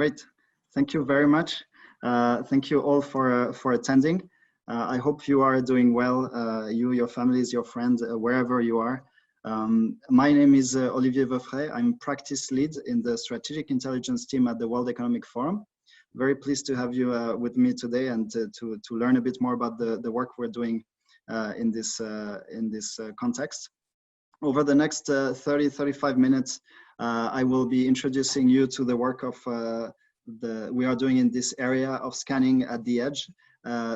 Great. Thank you very much. Thank you all for attending. I hope you are doing well, you, your families, your friends, wherever you are. My name is Olivier Woeffray. I'm practice lead in the strategic intelligence team at the World Economic Forum. Very pleased to have you with me today and to learn a bit more about the work we're doing in this context. Over the next 30-35 minutes, I will be introducing you to the work of we are doing in this area of scanning at the edge,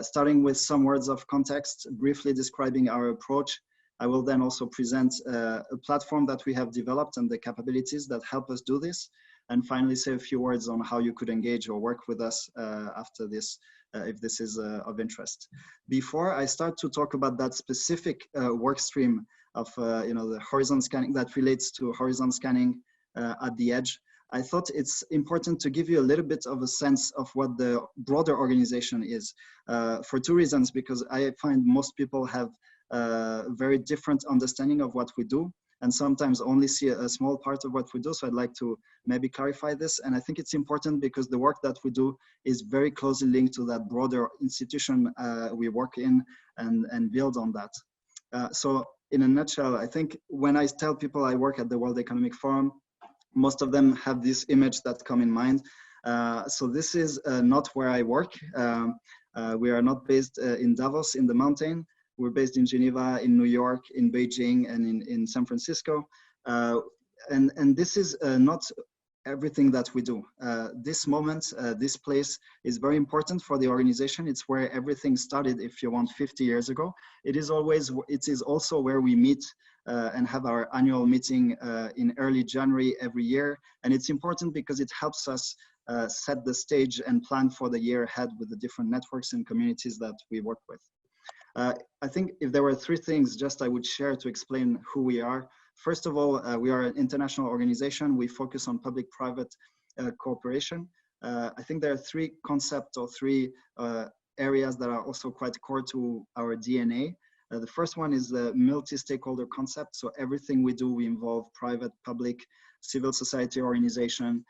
starting with some words of context, briefly describing our approach. I will then also present a platform that we have developed and the capabilities that help us do this. And finally, say a few words on how you could engage or work with us after this, if this is of interest. Before I start to talk about that specific work stream of the horizon scanning that relates to horizon scanning at the edge, I thought it's important to give you a little bit of a sense of what the broader organization is, for two reasons, because I find most people have a very different understanding of what we do and sometimes only see a small part of what we do. So I'd like to maybe clarify this. And I think it's important because the work that we do is very closely linked to that broader institution we work in and build on that. So in a nutshell, I think when I tell people I work at the World Economic Forum, most of them have this image that come in mind. So this is not where I work. We are not based in Davos in the mountain. We're based in Geneva, in New York, in Beijing, and in San Francisco. And this is not everything that we do. This moment, this place is very important for the organization. It's where everything started, if you want, 50 years ago. It is also where we meet and have our annual meeting in early January every year. And it's important because it helps us set the stage and plan for the year ahead with the different networks and communities that we work with. I think if there were three things just I would share to explain who we are. First of all, we are an international organization. We focus on public-private cooperation. I think there are three concepts or three areas that are also quite core to our DNA. The first one is the multi-stakeholder concept. So everything we do, we involve private, public, civil society organization,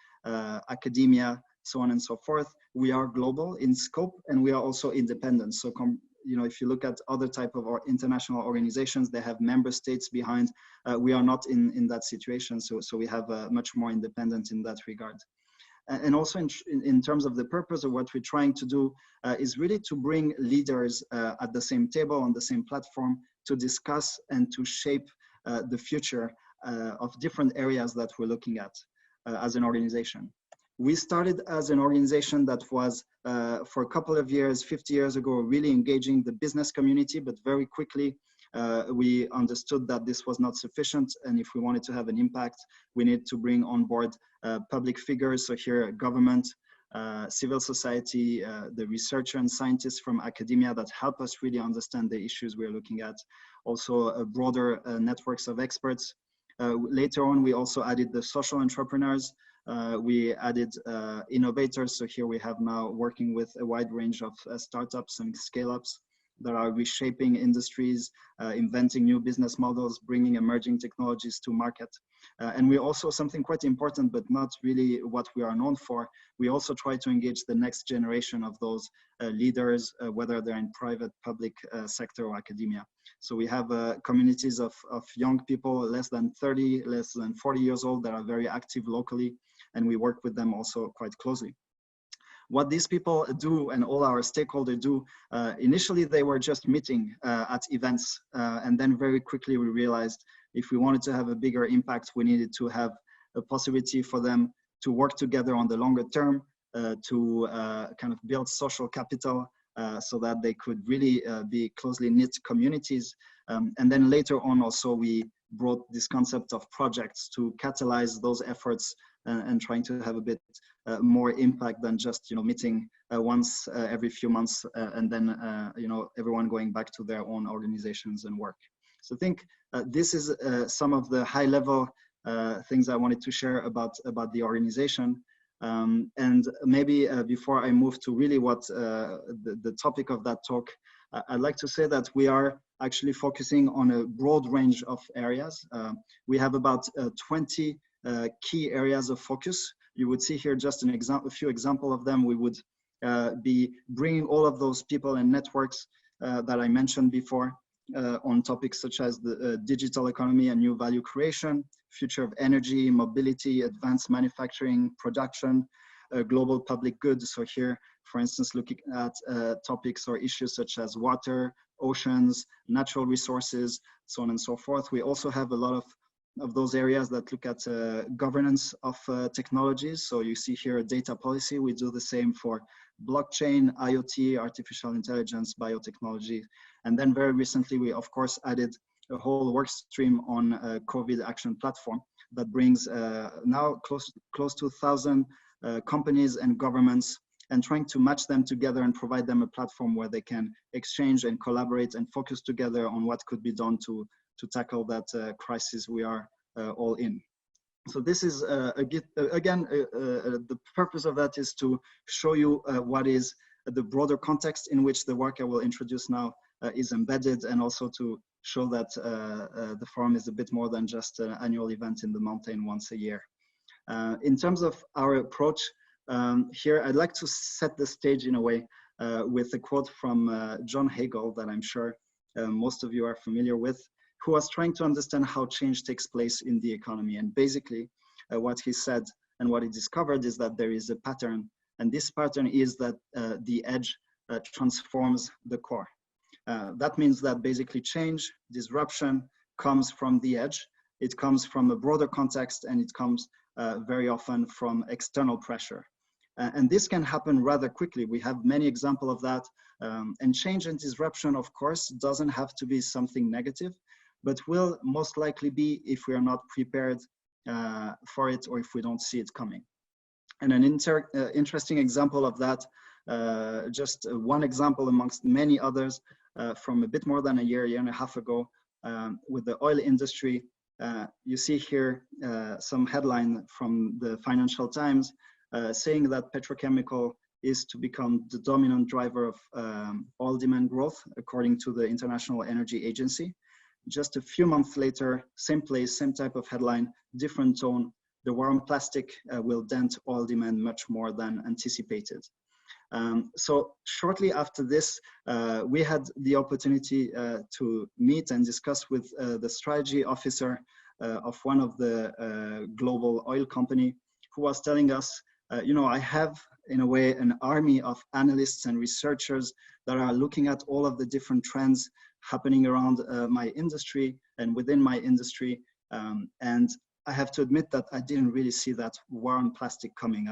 academia, so on and so forth. We are global in scope and we are also independent. So if you look at other type of international organizations, they have member states behind. We are not in that situation, so we have much more independent in that regard. And also in terms of the purpose of what we're trying to do is really to bring leaders at the same table, on the same platform, to discuss and to shape the future of different areas that we're looking at as an organization. We started as an organization that was, for a couple of years, 50 years ago, really engaging the business community, but very quickly we understood that this was not sufficient. And if we wanted to have an impact, we need to bring on board public figures. So here, government, civil society, the researchers and scientists from academia that help us really understand the issues we're looking at. Also, broader networks of experts. Later on, we also added the social entrepreneurs. We added innovators. So here we have now working with a wide range of startups and scale-ups that are reshaping industries, inventing new business models, bringing emerging technologies to market. And we also, something quite important, but not really what we are known for, we also try to engage the next generation of those leaders, whether they're in private, public sector or academia. So we have communities of young people, less than 30, less than 40 years old, that are very active locally, and we work with them also quite closely. What these people do and all our stakeholders do, initially they were just meeting at events, and then very quickly we realized if we wanted to have a bigger impact, we needed to have a possibility for them to work together on the longer term, to kind of build social capital, so that they could really be closely knit communities. And then later on also we brought this concept of projects to catalyze those efforts and trying to have a bit more impact than just meeting once every few months and then everyone going back to their own organizations and work. So I think this is some of the high level things I wanted to share about the organization. And maybe before I move to really what the topic of that talk, I'd like to say that we are actually focusing on a broad range of areas. We have about 20 key areas of focus. You would see here just a few examples of them. We would be bringing all of those people and networks that I mentioned before on topics such as the digital economy and new value creation, future of energy, mobility, advanced manufacturing, production, global public goods. So here, for instance, looking at topics or issues such as water, oceans, natural resources, so on and so forth. We also have a lot of those areas that look at governance of technologies. So you see here a data policy. We do the same for blockchain, IoT, artificial intelligence, biotechnology. And then very recently, we of course added a whole work stream on a COVID action platform that brings now close to 1,000 companies and governments, and trying to match them together and provide them a platform where they can exchange and collaborate and focus together on what could be done to tackle that crisis we are all in. So this is, again, the purpose of that is to show you what is the broader context in which the work I will introduce now is embedded, and also to show that the forum is a bit more than just an annual event in the mountain once a year. In terms of our approach, here I'd like to set the stage in a way with a quote from John Hagel that I'm sure most of you are familiar with, who was trying to understand how change takes place in the economy. And basically what he said and what he discovered is that there is a pattern, and this pattern is that the edge transforms the core. That means that basically change, disruption comes from the edge. It comes from a broader context, and it comes very often from external pressure. And this can happen rather quickly. We have many examples of that. And change and disruption, of course, doesn't have to be something negative, but will most likely be if we are not prepared for it, or if we don't see it coming. And an interesting example of that, just one example amongst many others, from a bit more than a year and a half ago, with the oil industry. You see here some headline from the Financial Times saying that petrochemical is to become the dominant driver of oil demand growth, according to the International Energy Agency. Just a few months later, same place, same type of headline, different tone. The war on plastic will dent oil demand much more than anticipated. So shortly after this, we had the opportunity to meet and discuss with the strategy officer of one of the global oil company, who was telling us, you know, I have in a way an army of analysts and researchers that are looking at all of the different trends happening around my industry and within my industry. And I have to admit that I didn't really see that war on plastic coming.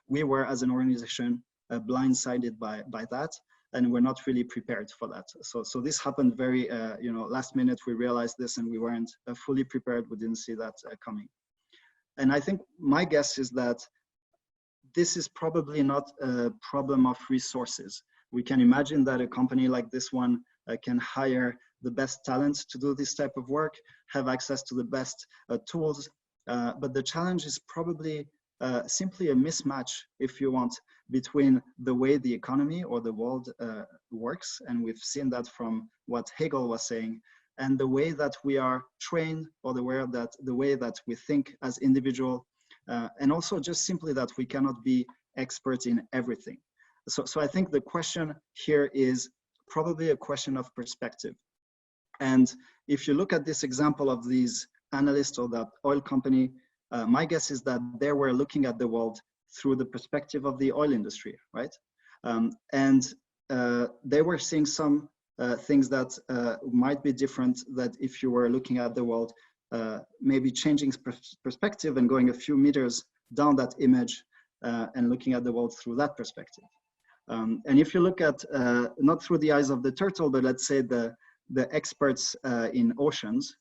We were, as an organization, blindsided by that, and we're not really prepared for that. So this happened very, you know, last minute. We realized this, and we weren't fully prepared. We didn't see that coming. And I think my guess is that this is probably not a problem of resources. We can imagine that a company like this one can hire the best talent to do this type of work, have access to the best tools, but the challenge is probably simply a mismatch, if you want, between the way the economy or the world works, and we've seen that from what Hegel was saying, and the way that we are trained, or the way that we think as individuals, and also just simply that we cannot be experts in everything. So I think the question here is probably a question of perspective. And if you look at this example of these analysts or that oil company, my guess is that they were looking at the world through the perspective of the oil industry, right? And they were seeing some things that might be different, that if you were looking at the world, maybe changing perspective and going a few meters down that image and looking at the world through that perspective. And if you look at, not through the eyes of the turtle, but let's say the experts in oceans,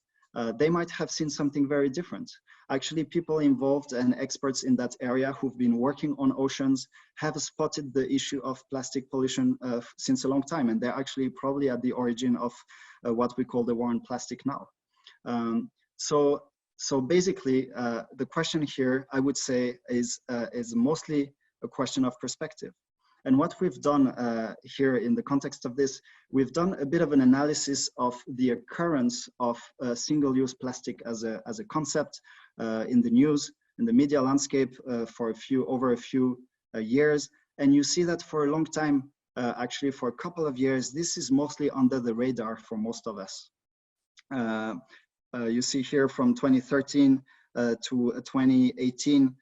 they might have seen something very different. Actually, people involved and experts in that area who've been working on oceans have spotted the issue of plastic pollution since a long time, and they're actually probably at the origin of what we call the war on plastic now. So basically, the question here, I would say, is mostly a question of perspective. And what we've done here in the context of this, we've done a bit of an analysis of the occurrence of single-use plastic as a concept in the news. in the media landscape for over a few years. And you see that for a long time, actually for a couple of years, this is mostly under the radar for most of us. You see here from 2013 to 2018,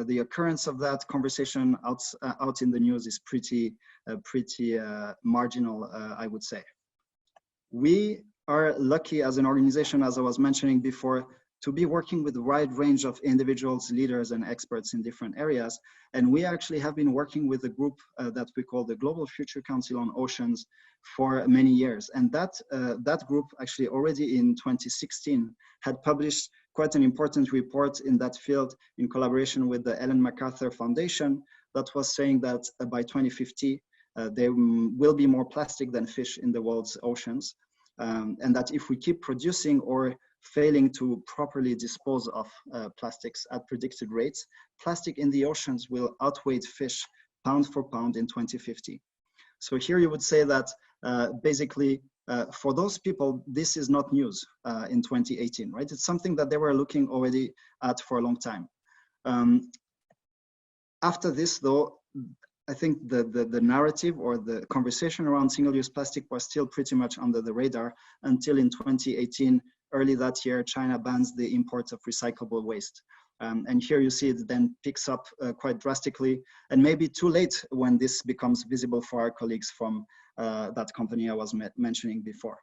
the occurrence of that conversation out in the news is pretty marginal, I would say. We are lucky as an organization, as I was mentioning before, to be working with a wide range of individuals, leaders, and experts in different areas. And we actually have been working with a group that we call the Global Future Council on Oceans for many years. And that group actually already in 2016 had published quite an important report in that field in collaboration with the Ellen MacArthur Foundation that was saying that by 2050, there will be more plastic than fish in the world's oceans. And that if we keep producing or failing to properly dispose of plastics at predicted rates, plastic in the oceans will outweigh fish pound for pound in 2050. So here you would say that basically for those people, this is not news in 2018, right? It's something that they were looking already at for a long time. After this though, I think the narrative or the conversation around single-use plastic was still pretty much under the radar until in 2018, early that year, China bans the import of recyclable waste. And here you see it then picks up quite drastically, and maybe too late when this becomes visible for our colleagues from that company I was mentioning before.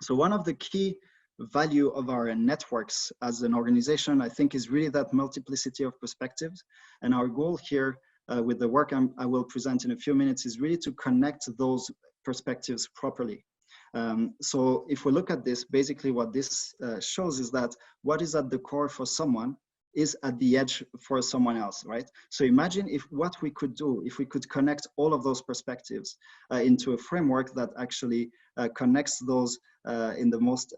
So one of the key value of our networks as an organization, I think, is really that multiplicity of perspectives. And our goal here with the work I will present in a few minutes is really to connect those perspectives properly. So if we look at this, basically what this shows is that what is at the core for someone is at the edge for someone else, right? So imagine what we could do if we could connect all of those perspectives into a framework that actually connects those in the most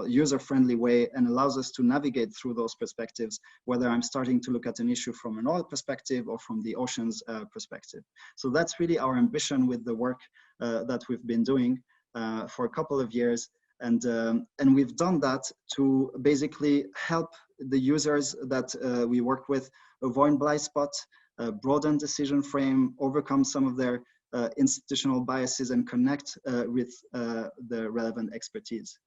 user-friendly way and allows us to navigate through those perspectives, whether I'm starting to look at an issue from an oil perspective or from the oceans perspective. So that's really our ambition with the work that we've been doing for a couple of years. And we've done that to basically help the users that we work with avoid blind spots, broaden decision frame, overcome some of their institutional biases, and connect with the relevant expertise.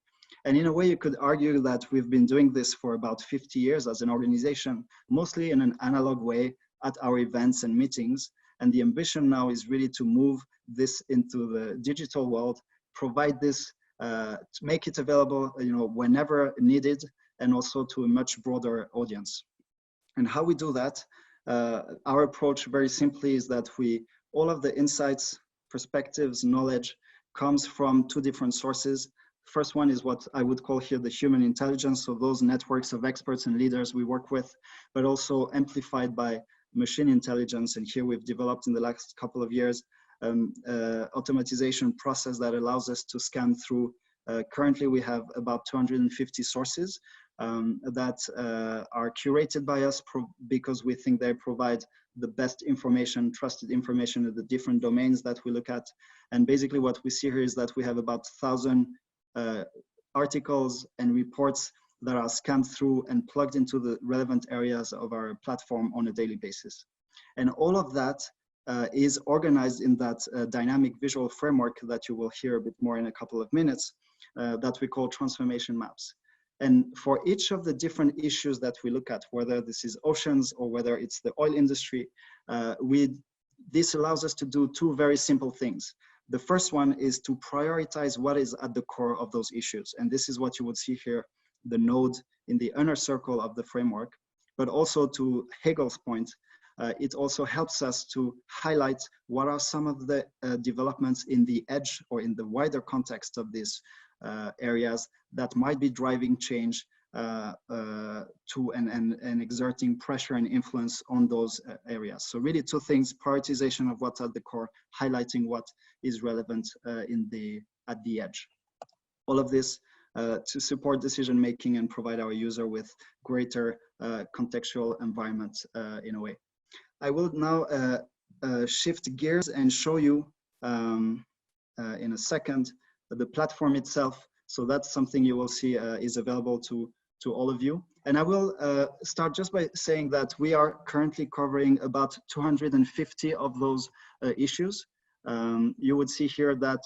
And in a way, you could argue that we've been doing this for about 50 years as an organization, mostly in an analog way at our events and meetings. And the ambition now is really to move this into the digital world, provide this, to make it available, whenever needed, and also to a much broader audience. And how we do that, our approach very simply is that all of the insights, perspectives, knowledge comes from two different sources. First one is what I would call here the human intelligence, so those networks of experts and leaders we work with, but also amplified by machine intelligence. And here we've developed in the last couple of years automatization process that allows us to scan through. Currently, we have about 250 sources that are curated by us because we think they provide the best information, trusted information in the different domains that we look at. And basically what we see here is that we have about 1,000 articles and reports that are scanned through and plugged into the relevant areas of our platform on a daily basis. And all of that is organized in that dynamic visual framework that you will hear a bit more in a couple of minutes that we call transformation maps. And for each of the different issues that we look at, whether this is oceans or whether it's the oil industry, this allows us to do two very simple things. The first one is to prioritize what is at the core of those issues. And this is what you would see here, the node in the inner circle of the framework. But also, to Hegel's point, it also helps us to highlight what are some of the developments in the edge or in the wider context of these areas that might be driving change to and exerting pressure and influence on those areas. So really two things: prioritization of what's at the core, highlighting what is relevant at the edge. All of this to support decision making and provide our user with greater contextual environment in a way. I will now shift gears and show you in a second the platform itself. So that's something you will see is available to to all of you. And I will start just by saying that we are currently covering about 250 of those issues. You would see here that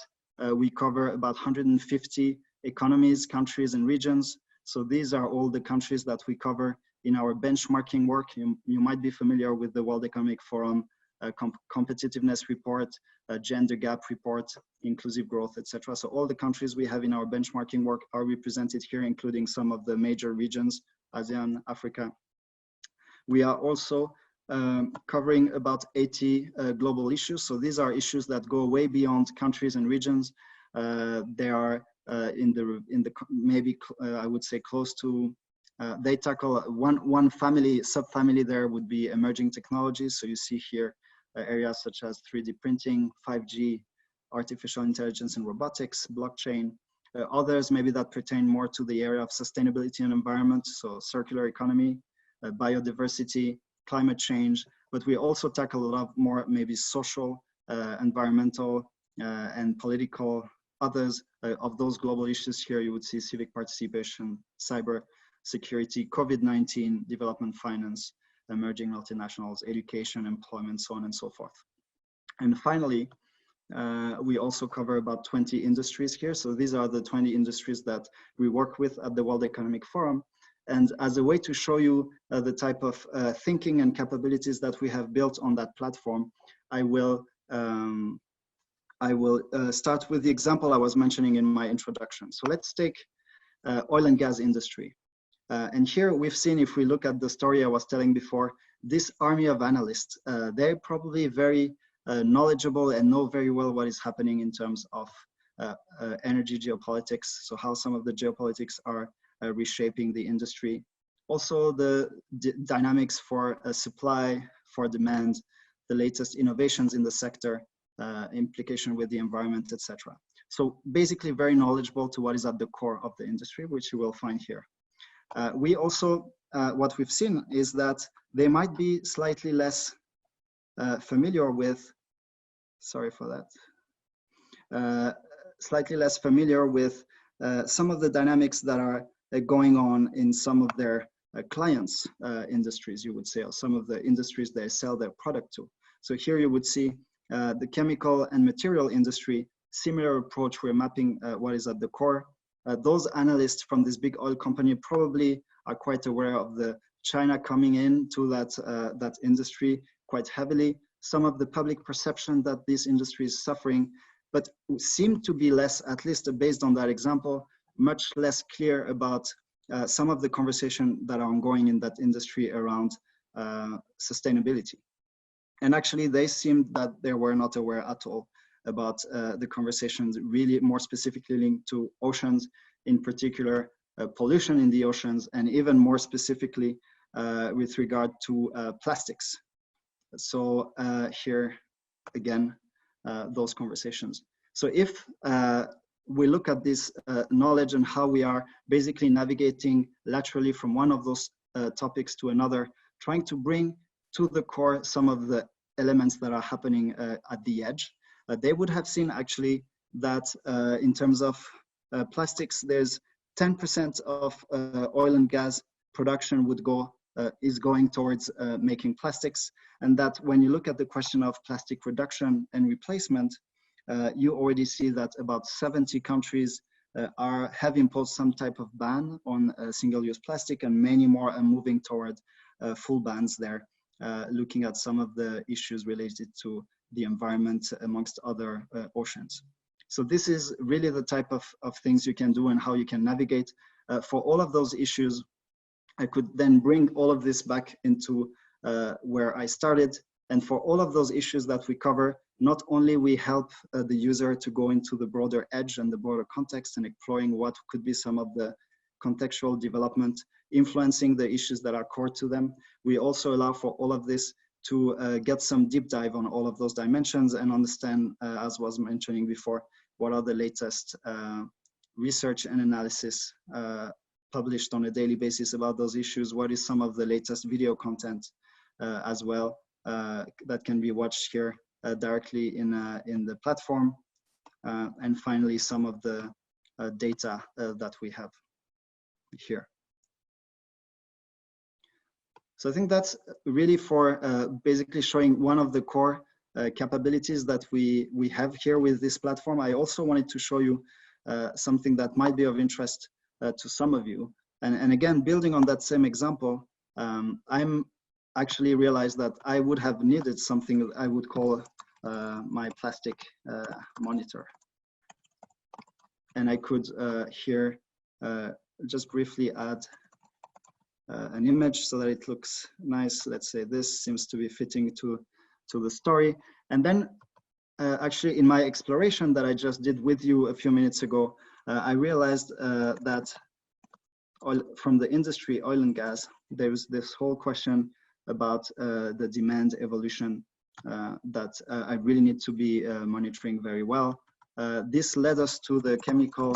we cover about 150 economies, countries, and regions. So these are all the countries that we cover in our benchmarking work. You might be familiar with the World Economic Forum competitiveness report, gender gap report, inclusive growth, etc. So all the countries we have in our benchmarking work are represented here, including some of the major regions, ASEAN, Africa. We are also covering about 80 global issues. So these are issues that go way beyond countries and regions. They are in the maybe I would say close to. They tackle one family, subfamily there would be emerging technologies. So you see here areas such as 3D printing, 5G, artificial intelligence and robotics, blockchain. Others maybe that pertain more to the area of sustainability and environment, so circular economy, biodiversity, climate change. But we also tackle a lot more maybe social, environmental, and political others of those global issues. Here you would see civic participation, cyber security, COVID-19, development finance, emerging multinationals, education, employment, so on and so forth. And finally, we also cover about 20 industries here. So these are the 20 industries that we work with at the World Economic Forum. And as a way to show you the type of thinking and capabilities that we have built on that platform, I will start with the example I was mentioning in my introduction. So let's take oil and gas industry. And here we've seen, if we look at the story I was telling before, this army of analysts, they're probably very knowledgeable and know very well what is happening in terms of energy geopolitics. So how some of the geopolitics are reshaping the industry. Also the dynamics for supply, for demand, the latest innovations in the sector, implication with the environment, etc. So basically very knowledgeable to what is at the core of the industry, which you will find here. We also, what we've seen is that they might be slightly less familiar with, sorry for that, slightly less familiar with some of the dynamics that are going on in some of their clients' industries, you would say, or some of the industries they sell their product to. So here you would see the chemical and material industry, similar approach, we're mapping what is at the core. Those analysts from this big oil company probably are quite aware of the China coming into that industry quite heavily. Some of the public perception that this industry is suffering, but seem to be less, at least based on that example, much less clear about some of the conversation that are ongoing in that industry around sustainability. And actually they seemed that they were not aware at all about the conversations really more specifically linked to oceans, in particular pollution in the oceans, and even more specifically with regard to plastics. So here again, those conversations. So if we look at this knowledge and how we are basically navigating laterally from one of those topics to another, trying to bring to the core some of the elements that are happening at the edge, they would have seen actually that in terms of plastics, there's 10% of oil and gas production would go is going towards making plastics, and that when you look at the question of plastic reduction and replacement, you already see that about 70 countries have imposed some type of ban on single-use plastic, and many more are moving toward full bans there, looking at some of the issues related to the environment amongst other oceans. So this is really the type of things you can do and how you can navigate. For all of those issues, I could then bring all of this back into where I started. And for all of those issues that we cover, not only we help the user to go into the broader edge and the broader context and exploring what could be some of the contextual development influencing the issues that are core to them, we also allow for all of this to get some deep dive on all of those dimensions and understand, as was mentioning before, what are the latest research and analysis published on a daily basis about those issues, what is some of the latest video content as well that can be watched here directly in the platform, and finally some of the data that we have here. So I think that's really for basically showing one of the core capabilities that we have here with this platform. I also wanted to show you something that might be of interest to some of you. And again, building on that same example, I'm actually realized that I would have needed something that I would call my plastic monitor. And I could here just briefly add an image so that it looks nice. Let's say this seems to be fitting to the story. And then actually in my exploration that I just did with you a few minutes ago, I realized that from the industry, oil and gas, there was this whole question about the demand evolution that I really need to be monitoring very well. This led us to the chemical,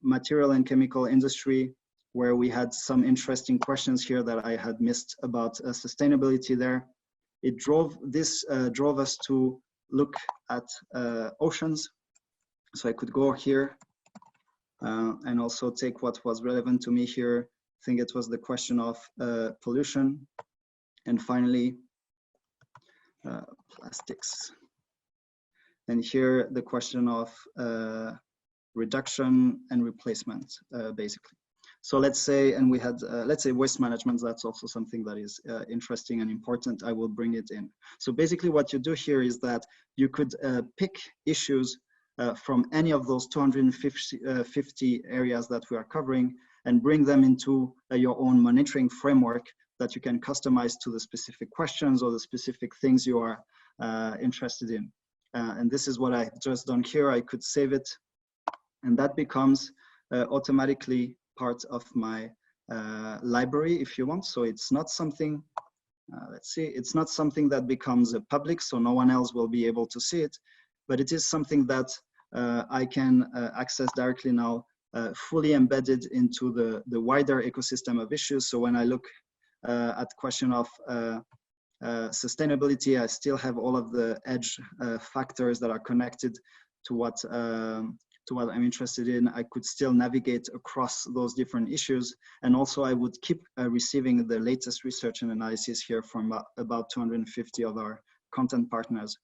material and chemical industry, where we had some interesting questions here that I had missed about sustainability there. It drove us to look at oceans. So I could go here and also take what was relevant to me here. I think it was the question of pollution, and finally plastics. And here the question of reduction and replacement, basically. So let's say, and we had, let's say waste management, that's also something that is interesting and important. I will bring it in. So basically what you do here is that you could pick issues from any of those 250 areas that we are covering and bring them into your own monitoring framework that you can customize to the specific questions or the specific things you are interested in. And this is what I've just done here. I could save it, and that becomes automatically part of my library, if you want. So it's not something, let's see, it's not something that becomes public, so no one else will be able to see it, but it is something that I can access directly now, fully embedded into the wider ecosystem of issues. So when I look at the question of sustainability, I still have all of the edge factors that are connected to what I'm interested in. I could still navigate across those different issues. And also I would keep receiving the latest research and analysis here from about 250 of our content partners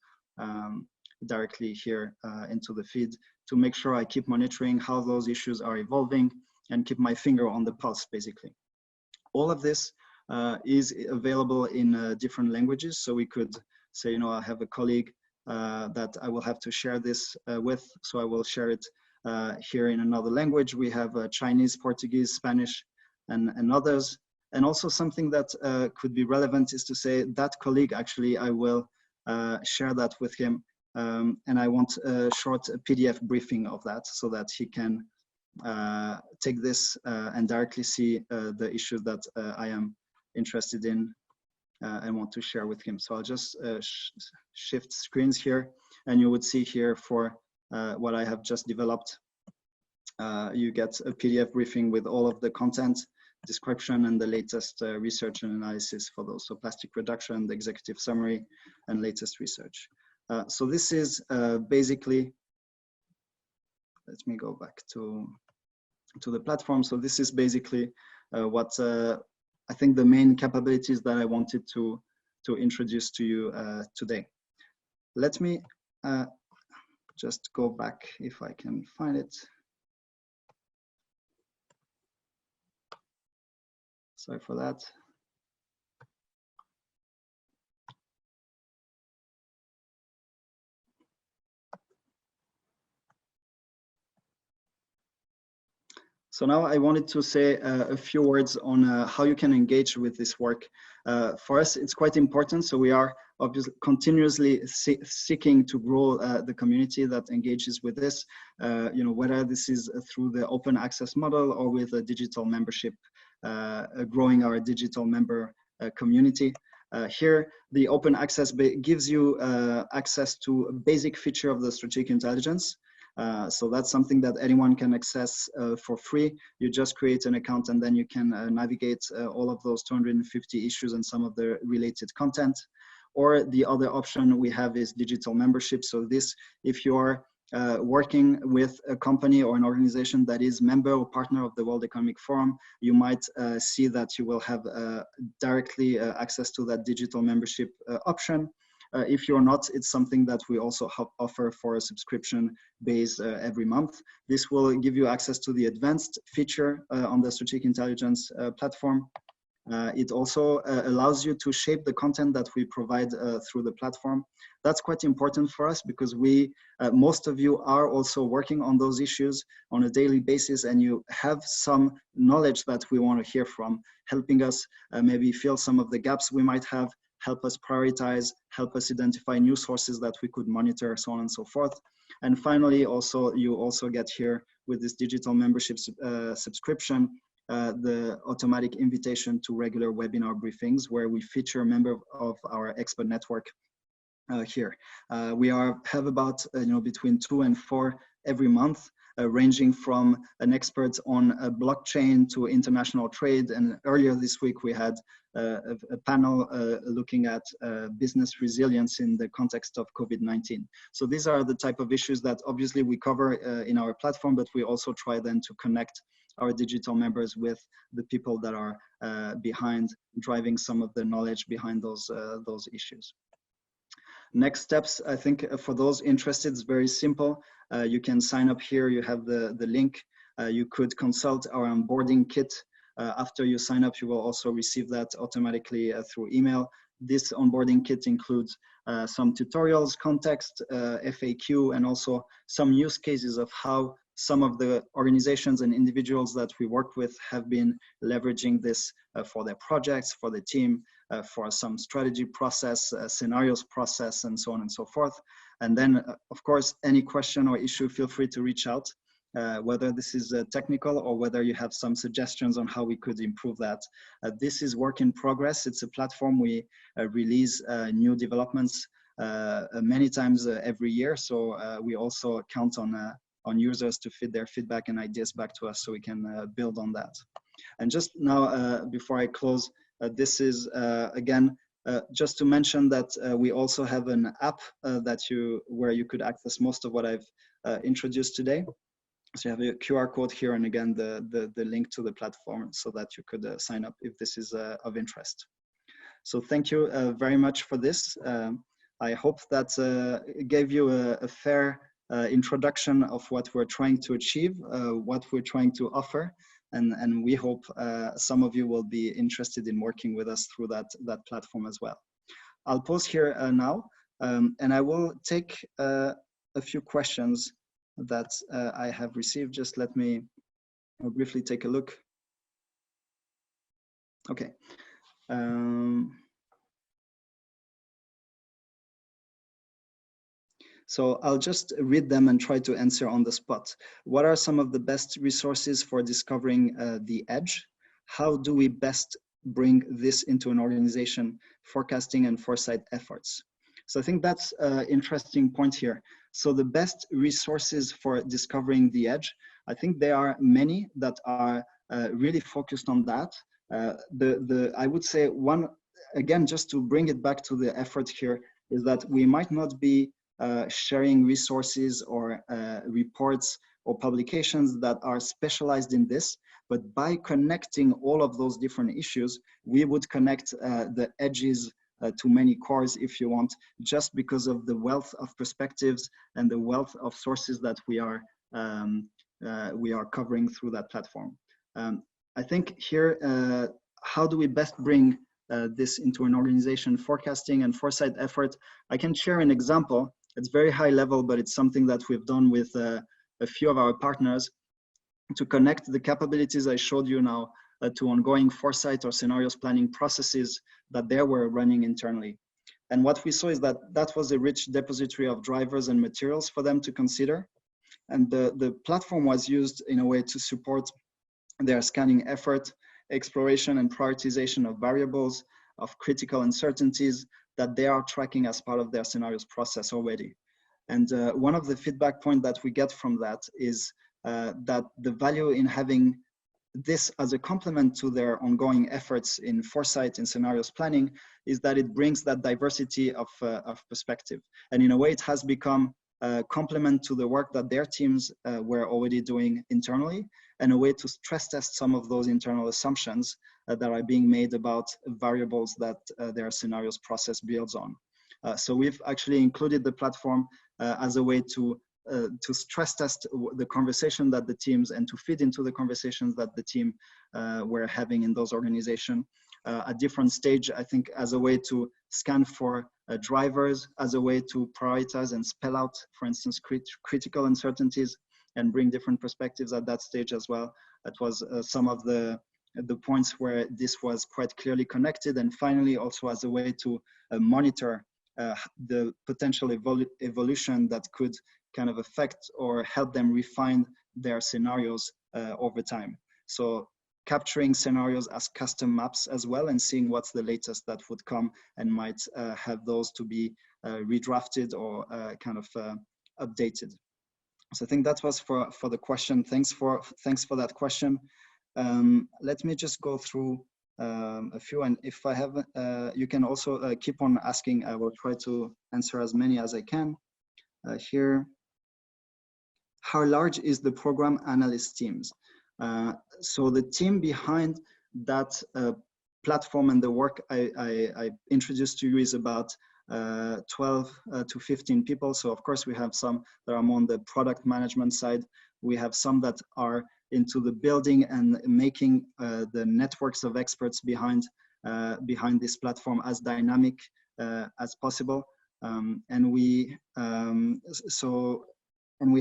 directly here into the feed to make sure I keep monitoring how those issues are evolving and keep my finger on the pulse, basically. All of this is available in different languages. So we could say, you know, I have a colleague that I will have to share this with, so I will share it here in another language. We have Chinese, Portuguese, Spanish, and others. And also something that could be relevant is to say that colleague, actually, I will share that with him. And I want a short PDF briefing of that so that he can take this and directly see the issues that I am interested in and want to share with him. So I'll just shift screens here, and you would see here for what I have just developed. You get a PDF briefing with all of the content, description, and the latest research and analysis for those. So plastic reduction, the executive summary, and latest research. So this is basically, let me go back to the platform. So this is basically what I think the main capabilities that I wanted to introduce to you today. Let me just go back if I can find it. Sorry for that. So now I wanted to say a few words on how you can engage with this work. For us, it's quite important. So we are obviously continuously seeking to grow the community that engages with this, you know, whether this is through the open access model or with a digital membership, growing our digital member community. Here, the open access gives you access to a basic feature of the strategic intelligence. So that's something that anyone can access for free. You just create an account and then you can navigate all of those 250 issues and some of the related content. Or the other option we have is digital membership. So this, if you are working with a company or an organization that is member or partner of the World Economic Forum, you might see that you will have directly access to that digital membership option. If you're not, it's something that we also offer for a subscription base every month. This will give you access to the advanced feature on the Strategic Intelligence platform. It also allows you to shape the content that we provide through the platform. That's quite important for us because we, most of you are also working on those issues on a daily basis, and you have some knowledge that we want to hear from, helping us maybe fill some of the gaps we might have, help us prioritize, help us identify new sources that we could monitor, so on and so forth. And finally, also, you also get here with this digital membership subscription, the automatic invitation to regular webinar briefings where we feature a member of our expert network here. We have about between 2 and 4 every month, ranging from an expert on a blockchain to international trade. And earlier this week, we had a panel looking at business resilience in the context of COVID-19. So these are the type of issues that obviously we cover in our platform, but we also try then to connect our digital members with the people that are behind driving some of the knowledge behind those issues. Next steps, I think for those interested, it's very simple. You can sign up here, you have the link. You could consult our onboarding kit. After you sign up, you will also receive that automatically through email. This onboarding kit includes some tutorials, context, FAQ, and also some use cases of how some of the organizations and individuals that we work with have been leveraging this for their projects, for the team, for some strategy process, scenarios process, and so on and so forth. And then, of course, any question or issue, feel free to reach out, whether this is technical or whether you have some suggestions on how we could improve that. This is work in progress. It's a platform we release new developments many times every year. So we also count on users to feed their feedback and ideas back to us so we can build on that. And just now, before I close, this is again, just to mention that we also have an app where you could access most of what I've introduced today. So you have a QR code here, and again, the link to the platform so that you could sign up if this is of interest. So thank you very much for this. I hope that gave you a fair introduction of what we're trying to achieve, what we're trying to offer, and we hope some of you will be interested in working with us through that platform as well. I'll pause here now, and I will take a few questions that I have received. Just let me briefly take a look. Okay. So I'll just read them and try to answer on the spot. What are some of the best resources for discovering the edge? How do we best bring this into an organization, forecasting and foresight efforts? So I think that's an interesting point here. So the best resources for discovering the edge, I think there are many that are really focused on that. I would say one, again, just to bring it back to the effort here, is that we might not be sharing resources or reports or publications that are specialized in this, but by connecting all of those different issues, we would connect the edges to many cores, if you want, just because of the wealth of perspectives and the wealth of sources that we are covering through that platform. I think here, how do we best bring this into an organization, forecasting and foresight effort? I can share an example. It's very high level, but it's something that we've done with a few of our partners to connect the capabilities I showed you now to ongoing foresight or scenarios planning processes that they were running internally. And what we saw is that that was a rich depository of drivers and materials for them to consider. And the platform was used in a way to support their scanning effort, exploration and prioritization of variables, of critical uncertainties that they are tracking as part of their scenarios process already. And one of the feedback points that we get from that is that the value in having this as a complement to their ongoing efforts in foresight and scenarios planning is that it brings that diversity of perspective. And in a way, it has become complement to the work that their teams were already doing internally, and a way to stress test some of those internal assumptions that are being made about variables that their scenarios process builds on. So we've actually included the platform as a way to stress test the conversation that the teams, and to feed into the conversations that the team were having in those organizations at different stage, I think, as a way to scan for drivers, as a way to prioritize and spell out, for instance, critical uncertainties, and bring different perspectives at that stage as well. That was some of the points where this was quite clearly connected. And finally, also as a way to monitor the potential evolution that could kind of affect or help them refine their scenarios over time. So capturing scenarios as custom maps as well, and seeing what's the latest that would come, and might have those to be redrafted or kind of updated. So I think that was for the question. Thanks for that question. Let me just go through a few, and if I have, you can also keep on asking. I will try to answer as many as I can. Here, how large is the program analyst teams? So the team behind that platform and the work I introduced to you is about 12 to 15 people. So of course we have some that are more on the product management side. We have some that are into the building and making the networks of experts behind this platform as dynamic as possible. And we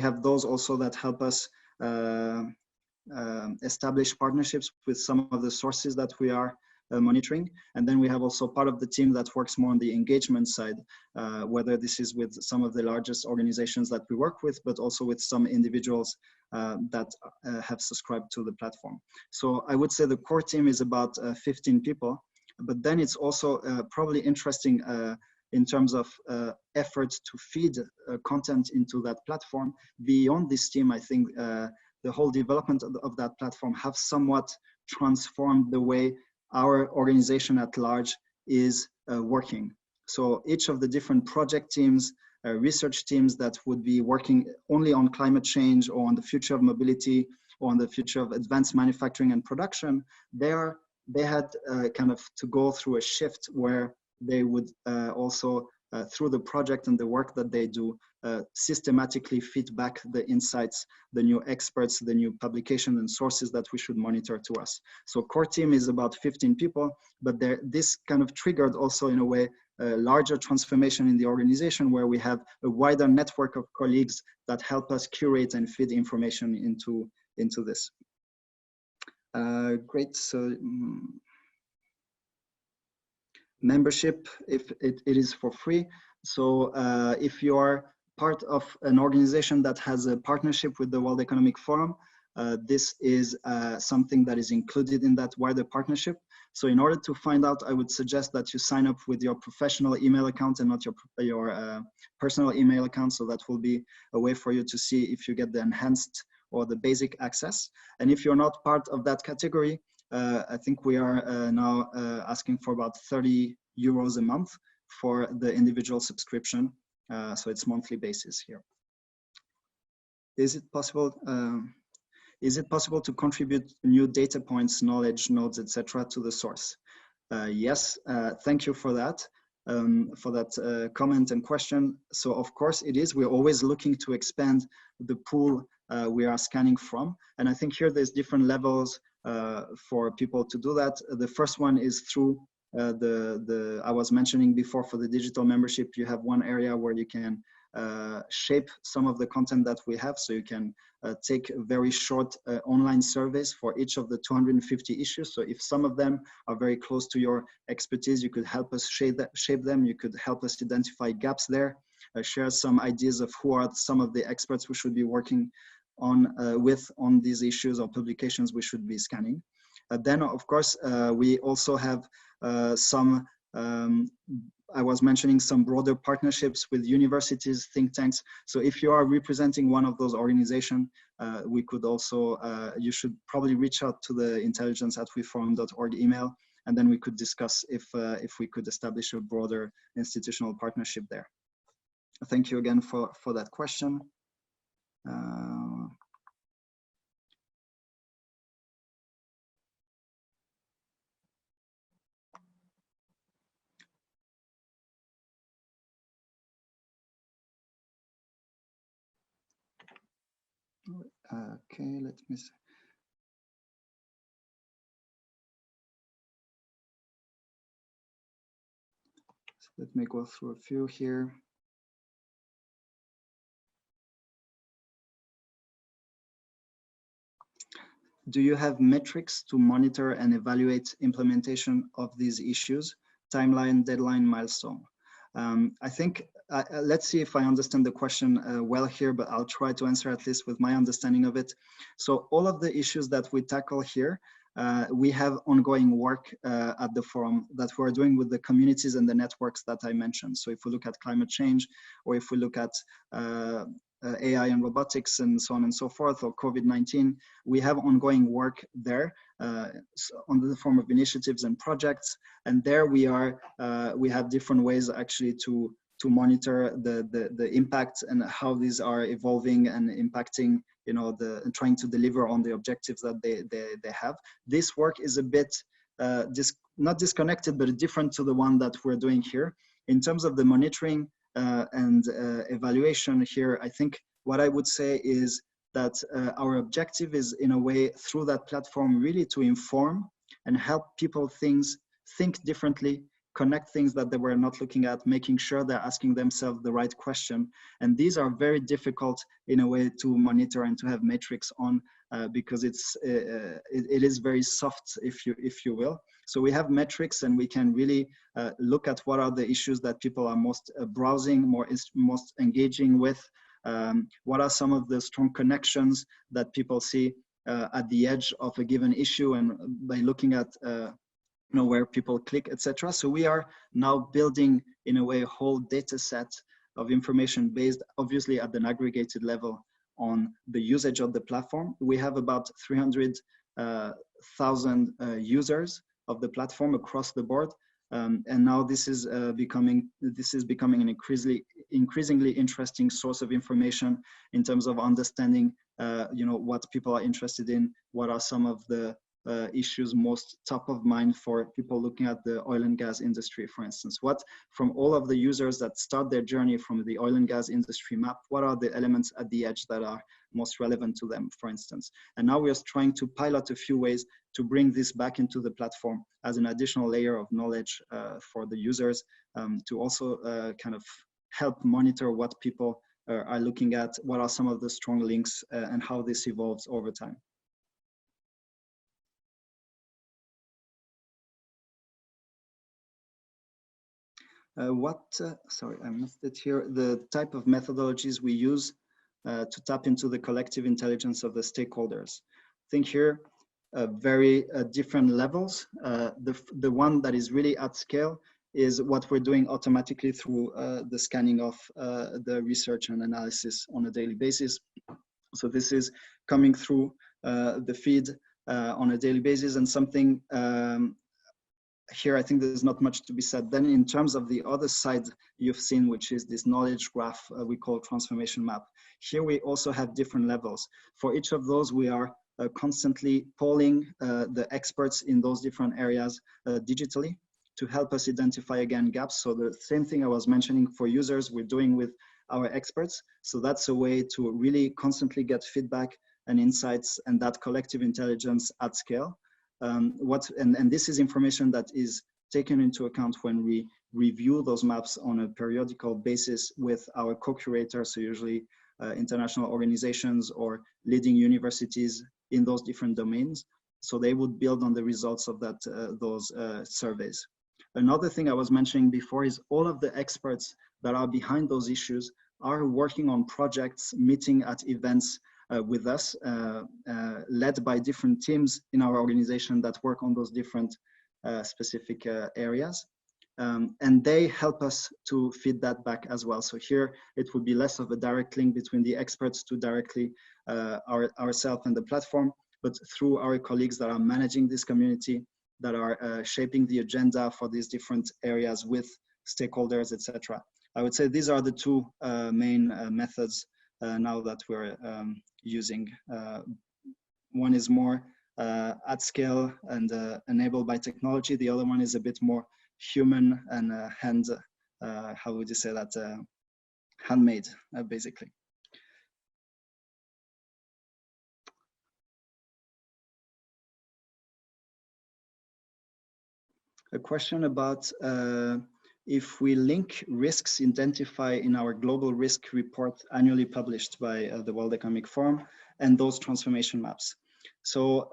have those also that help us establish partnerships with some of the sources that we are monitoring. And then we have also part of the team that works more on the engagement side, whether this is with some of the largest organizations that we work with, but also with some individuals that have subscribed to the platform. So I would say the core team is about 15 people, but then it's also probably interesting in terms of efforts to feed content into that platform. Beyond this team, I think the whole development of that platform have somewhat transformed the way our organization at large is working. So each of the different project teams, research teams that would be working only on climate change or on the future of mobility or on the future of advanced manufacturing and production, they had kind of to go through a shift where they would also, through the project and the work that they do, systematically feed back the insights, the new experts, the new publication and sources that we should monitor to us. So core team is about 15 people, but this kind of triggered also in a way a larger transformation in the organization, where we have a wider network of colleagues that help us curate and feed information into this. Great. So membership, if it is for free. So if you are part of an organization that has a partnership with the World Economic Forum, this is something that is included in that wider partnership. So in order to find out, I would suggest that you sign up with your professional email account and not your personal email account. So that will be a way for you to see if you get the enhanced or the basic access. And if you're not part of that category, I think we are now asking for about 30 euros a month for the individual subscription. So it's monthly basis here. Is it possible to contribute new data points, knowledge, nodes, etc. to the source? Yes, thank you for that comment and question. So of course it is. We're always looking to expand the pool we are scanning from. And I think here there's different levels for people to do that. The first one is through I was mentioning before, for the digital membership, you have one area where you can shape some of the content that we have. So you can take very short online surveys for each of the 250 issues. So if some of them are very close to your expertise, you could help us shape them. You could help us identify gaps there, share some ideas of who are some of the experts we should be working on on these issues or publications we should be scanning. Then, of course, we also have some, I was mentioning some broader partnerships with universities, think tanks. So if you are representing one of those organizations, we could also, you should probably reach out to the intelligence@weforum.org email, and then we could discuss if we could establish a broader institutional partnership there. thank you again for that question. Okay, let me see. So let me go through a few here. Do you have metrics to monitor and evaluate implementation of these issues? Timeline, deadline, milestone. I think, let's see if I understand the question well here, but I'll try to answer at least with my understanding of it. So all of the issues that we tackle here, we have ongoing work at the forum that we're doing with the communities and the networks that I mentioned. So if we look at climate change, or if we look at AI and robotics and so on and so forth, or COVID-19, we have ongoing work there on the form of initiatives and projects. And there we are, we have different ways actually to monitor the impact and how these are evolving and impacting, you know, and trying to deliver on the objectives that they have. This work is a bit not disconnected, but different to the one that we're doing here. In terms of the monitoring and evaluation here, I think what I would say is that our objective is, in a way, through that platform, really to inform and help people think differently, connect things that they were not looking at, making sure they're asking themselves the right question. And these are very difficult, in a way, to monitor and to have metrics on, because it is very soft, if you will. So we have metrics, and we can really look at what are the issues that people are most browsing, most engaging with. What are some of the strong connections that people see at the edge of a given issue, and by looking at you know, where people click, etc. So we are now building, in a way, a whole data set of information based, obviously, at an aggregated level on the usage of the platform. We have about 300,000 users of the platform across the board. And now this is becoming an increasingly interesting source of information in terms of understanding, you know, what people are interested in, what are some of the issues most top of mind for people looking at the oil and gas industry, for instance. What, from all of the users that start their journey from the oil and gas industry map, what are the elements at the edge that are most relevant to them, for instance? And now we are trying to pilot a few ways to bring this back into the platform as an additional layer of knowledge for the users, to also kind of help monitor what people are looking at, what are some of the strong links, and how this evolves over time. Sorry, I missed it here. The type of methodologies we use to tap into the collective intelligence of the stakeholders. I think here, very different levels. The one that is really at scale is what we're doing automatically through the scanning of the research and analysis on a daily basis. So this is coming through the feed on a daily basis, and something here, I think there's not much to be said. Then in terms of the other side you've seen, which is this knowledge graph we call transformation map. Here we also have different levels. For each of those, we are constantly polling the experts in those different areas digitally to help us identify, again, gaps. So the same thing I was mentioning for users, we're doing with our experts. So that's a way to really constantly get feedback and insights and that collective intelligence at scale. And this is information that is taken into account when we review those maps on a periodical basis with our co-curators, so usually international organizations or leading universities in those different domains. So they would build on the results of that those surveys. Another thing I was mentioning before is all of the experts that are behind those issues are working on projects, meeting at events with us, led by different teams in our organization that work on those different specific areas. And they help us to feed that back as well. So here it would be less of a direct link between the experts to directly ourselves and the platform, but through our colleagues that are managing this community, that are shaping the agenda for these different areas with stakeholders, etc. I would say these are the two main methods now that we're using. One is more at scale and enabled by technology. The other one is a bit more human and how would you say that, handmade, basically. A question about if we link risks identified in our global risk report annually published by the World Economic Forum and those transformation maps. So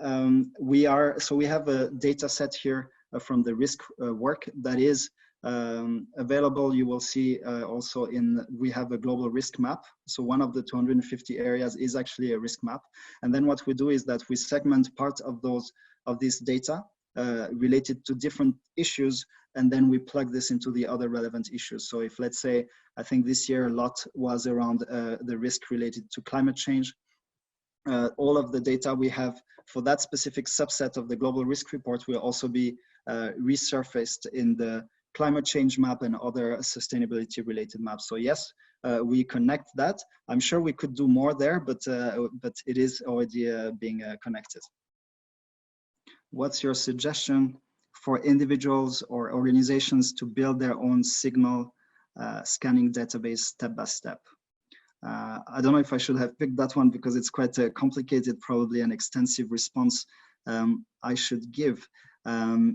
we have a data set here from the risk work that is available. You will see also we have a global risk map. So one of the 250 areas is actually a risk map. And then what we do is that we segment part of this data related to different issues, and then we plug this into the other relevant issues. So if, let's say, I think this year a lot was around the risk related to climate change, all of the data we have for that specific subset of the global risk report will also be resurfaced in the climate change map and other sustainability related maps. So yes, we connect that. I'm sure we could do more there, but it is already being connected. What's your suggestion for individuals or organizations to build their own signal scanning database step by step? I don't know if I should have picked that one because it's quite a complicated, probably an extensive response I should give. I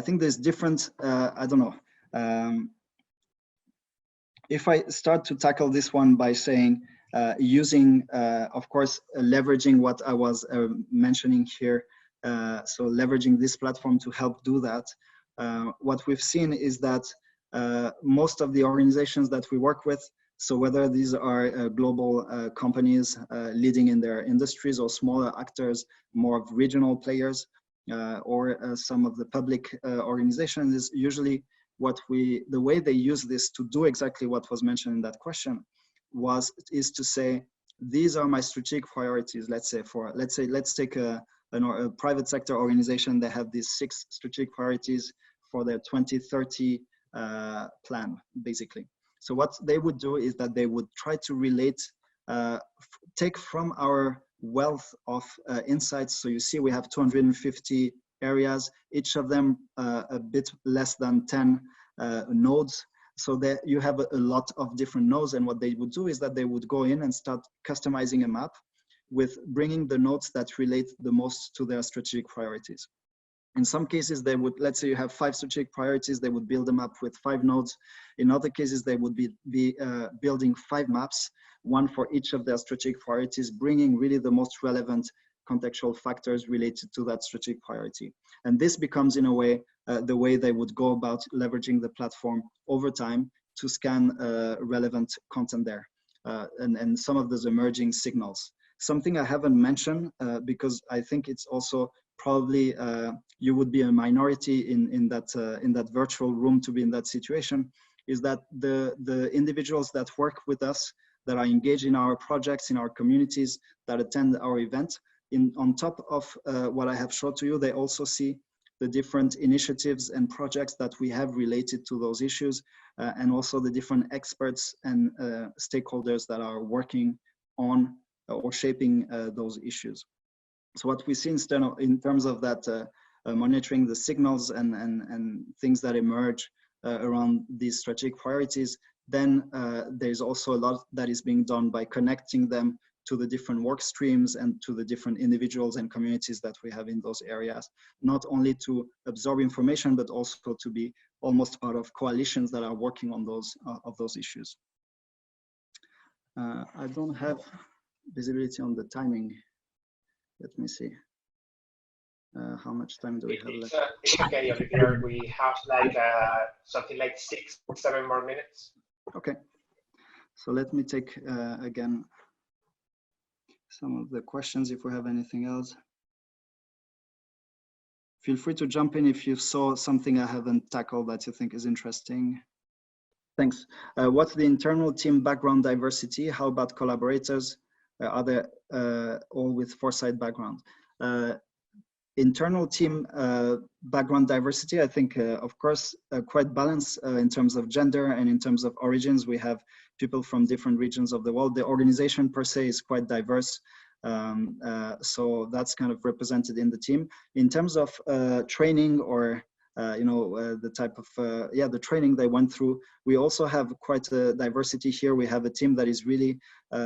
think there's different, I don't know. If I start to tackle this one by saying, using, of course, leveraging what I was mentioning here, so leveraging this platform to help do that, what we've seen is that most of the organizations that we work with, so whether these are global companies leading in their industries or smaller actors, more of regional players, or some of the public organizations, is usually the way they use this to do exactly what was mentioned in that question is to say, these are my strategic priorities. Let's take a private sector organization. They have these 6 strategic priorities for their 2030 plan, basically. So what they would do is that they would try to relate, take from our wealth of insights. So you see we have 250 areas, each of them a bit less than 10 nodes. So that you have a lot of different nodes, and what they would do is that they would go in and start customizing a map with bringing the nodes that relate the most to their strategic priorities. In some cases, they would, let's say you have 5 strategic priorities, they would build them up with 5 nodes. In other cases, they would be building 5 maps, one for each of their strategic priorities, bringing really the most relevant contextual factors related to that strategic priority. And this becomes, in a way, the way they would go about leveraging the platform over time to scan relevant content there, and some of those emerging signals. Something I haven't mentioned, because I think it's also probably you would be a minority in that virtual room to be in that situation, is that the individuals that work with us, that are engaged in our projects, in our communities, that attend our event, on top of what I have showed to you, they also see the different initiatives and projects that we have related to those issues, and also the different experts and stakeholders that are working on or shaping those issues. So what we see instead of, in terms of that monitoring the signals and things that emerge around these strategic priorities, then there's also a lot that is being done by connecting them to the different work streams and to the different individuals and communities that we have in those areas, not only to absorb information, but also to be almost part of coalitions that are working on those issues. I don't have visibility on the timing. Let me see. How much time do we have left? It's okay, Olivier. We have like something like 6-7 more minutes. Okay. So let me take again some of the questions if we have anything else. Feel free to jump in if you saw something I haven't tackled that you think is interesting. Thanks. What's the internal team background diversity? How about collaborators? Are they all with foresight background? internal team background diversity, I think, of course, quite balanced in terms of gender and in terms of origins. We have people from different regions of the world. The organization per se is quite diverse. So that's kind of represented in the team. In terms of training or the type of the training they went through, we also have quite a diversity here. We have a team that is really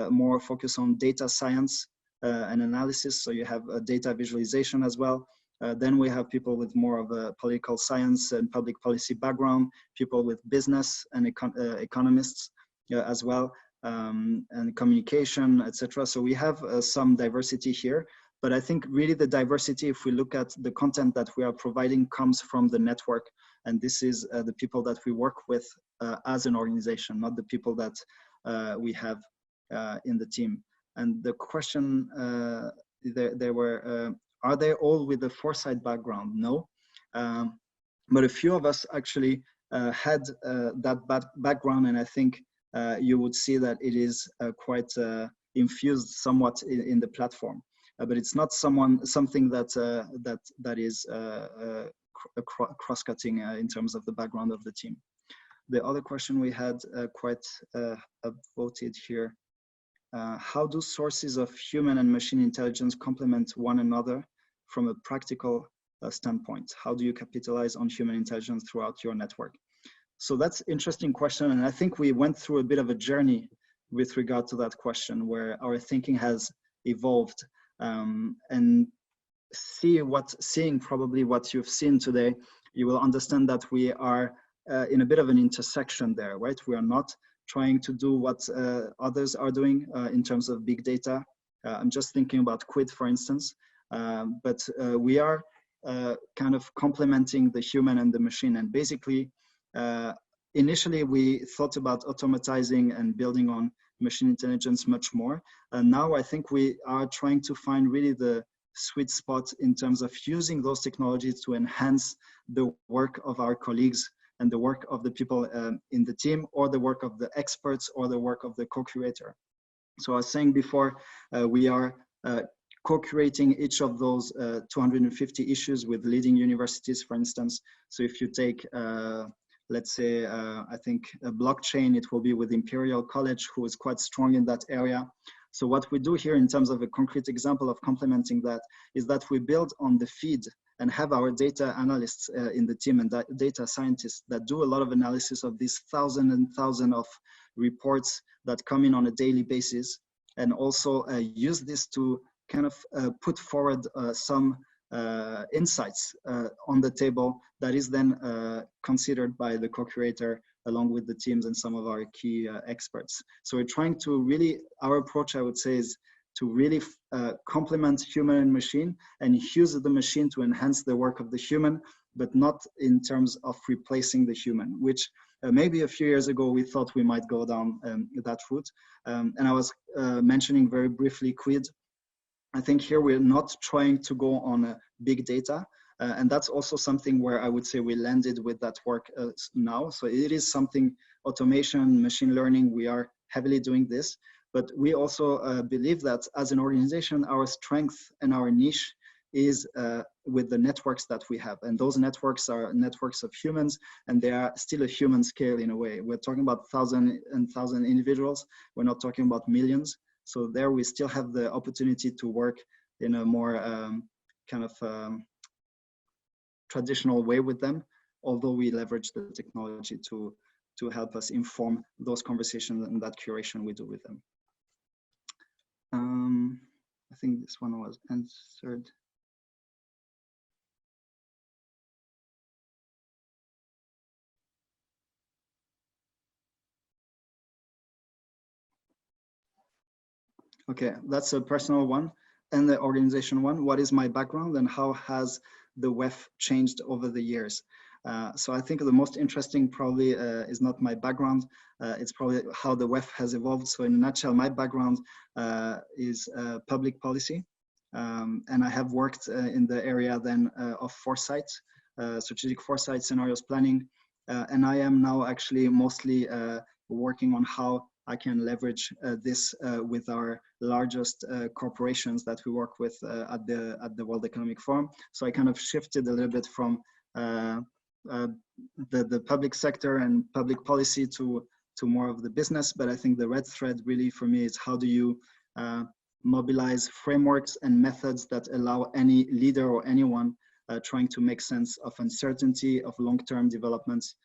more focused on data science and analysis. So you have data visualization as well. Then we have people with more of a political science and public policy background, people with business and economists as well, and communication, etc. So we have some diversity here. But I think really the diversity, if we look at the content that we are providing, comes from the network. And this is the people that we work with as an organization, not the people that we have in the team. And the question, there were, are they all with a foresight background? No. But a few of us actually had that background, and I think you would see that it is quite infused somewhat in the platform. But it's not something that is cross-cutting in terms of the background of the team. The other question we had quite voted here. How do sources of human and machine intelligence complement one another from a practical standpoint? How do you capitalize on human intelligence throughout your network? So that's an interesting question. And I think we went through a bit of a journey with regard to that question, where our thinking has evolved. And seeing probably what you've seen today, you will understand that we are in a bit of an intersection there, right? We are not trying to do what others are doing in terms of big data. I'm just thinking about Quid, for instance, but we are kind of complementing the human and the machine. And basically, initially we thought about automatizing and building on machine intelligence much more. And now I think we are trying to find really the sweet spot in terms of using those technologies to enhance the work of our colleagues and the work of the people in the team, or the work of the experts, or the work of the co-curator. So I was saying before, we are co-curating each of those 250 issues with leading universities, for instance. So if you take, let's say, I think a blockchain, it will be with Imperial College, who is quite strong in that area. So what we do here in terms of a concrete example of complementing that is that we build on the feed and have our data analysts in the team and data scientists that do a lot of analysis of these thousands and thousands of reports that come in on a daily basis, and also use this to kind of put forward some insights on the table that is then considered by the co-curator along with the teams and some of our key experts. So we're trying to really, our approach, I would say, is to really complement human and machine, and use the machine to enhance the work of the human, but not in terms of replacing the human, which maybe a few years ago we thought we might go down that route. And I was mentioning very briefly Quid. I think here we're not trying to go on big data. And that's also something where I would say we landed with that work now. So it is something, automation, machine learning, we are heavily doing this. But we also believe that as an organization, our strength and our niche is with the networks that we have. And those networks are networks of humans, and they are still a human scale in a way. We're talking about thousands and thousands individuals. We're not talking about millions. So there we still have the opportunity to work in a more kind of traditional way with them, although we leverage the technology to help us inform those conversations and that curation we do with them. I think this one was answered. Okay, that's a personal one. And the organization one, what is my background and how has the WEF changed over the years? So I think the most interesting probably is not my background, it's probably how the WEF has evolved. So in a nutshell, my background is public policy. And I have worked in the area then of foresight, strategic foresight, scenarios planning. And I am now actually mostly working on how I can leverage this with our largest corporations that we work with at the World Economic Forum. So I kind of shifted a little bit from the public sector and public policy to more of the business. But I think the red thread really for me is how do you mobilize frameworks and methods that allow any leader or anyone trying to make sense of uncertainty, of long-term developments.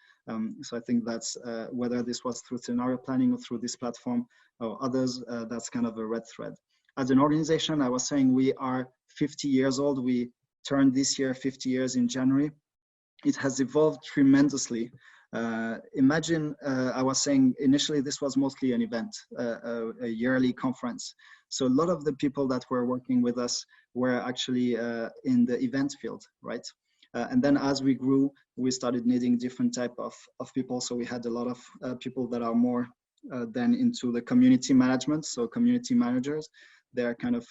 So I think that's whether this was through scenario planning or through this platform or others, that's kind of a red thread. As an organization, I was saying we are 50 years old. We turned this year 50 years in January. It has evolved tremendously. Imagine, I was saying initially this was mostly an event, a yearly conference. So a lot of the people that were working with us were actually in the event field, right? And then as we grew, we started needing different type of people. So we had a lot of people that are more then into the community management. So community managers, they're kind of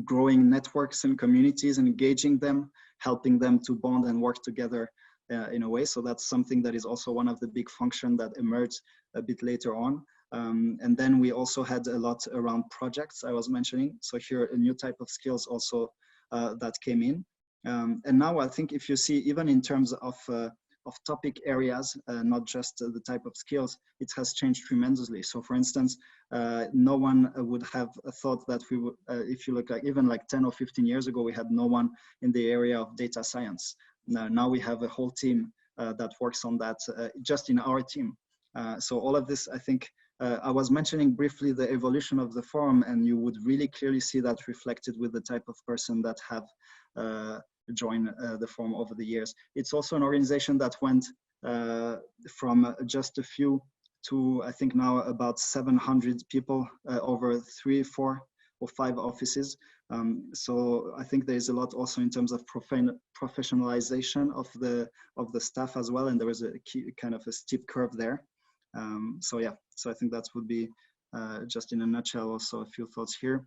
growing networks and communities, engaging them, helping them to bond and work together in a way. So that's something that is also one of the big functions that emerged a bit later on. And then we also had a lot around projects I was mentioning. So here a new type of skills also that came in. And now I think if you see, even in terms of topic areas, not just the type of skills, it has changed tremendously. So for instance, no one would have thought that we would, if you look like even like 10 or 15 years ago, we had no one in the area of data science. Now we have a whole team that works on that just in our team. So all of this, I think, I was mentioning briefly the evolution of the forum, and you would really clearly see that reflected with the type of person that have joined the forum over the years. It's also an organization that went from just a few to I think now about 700 people over 3, 4, or 5 offices. So I think there is a lot also in terms of professionalization of the staff as well, and there is a kind of a steep curve there. So yeah, so I think that would be just in a nutshell also a few thoughts here.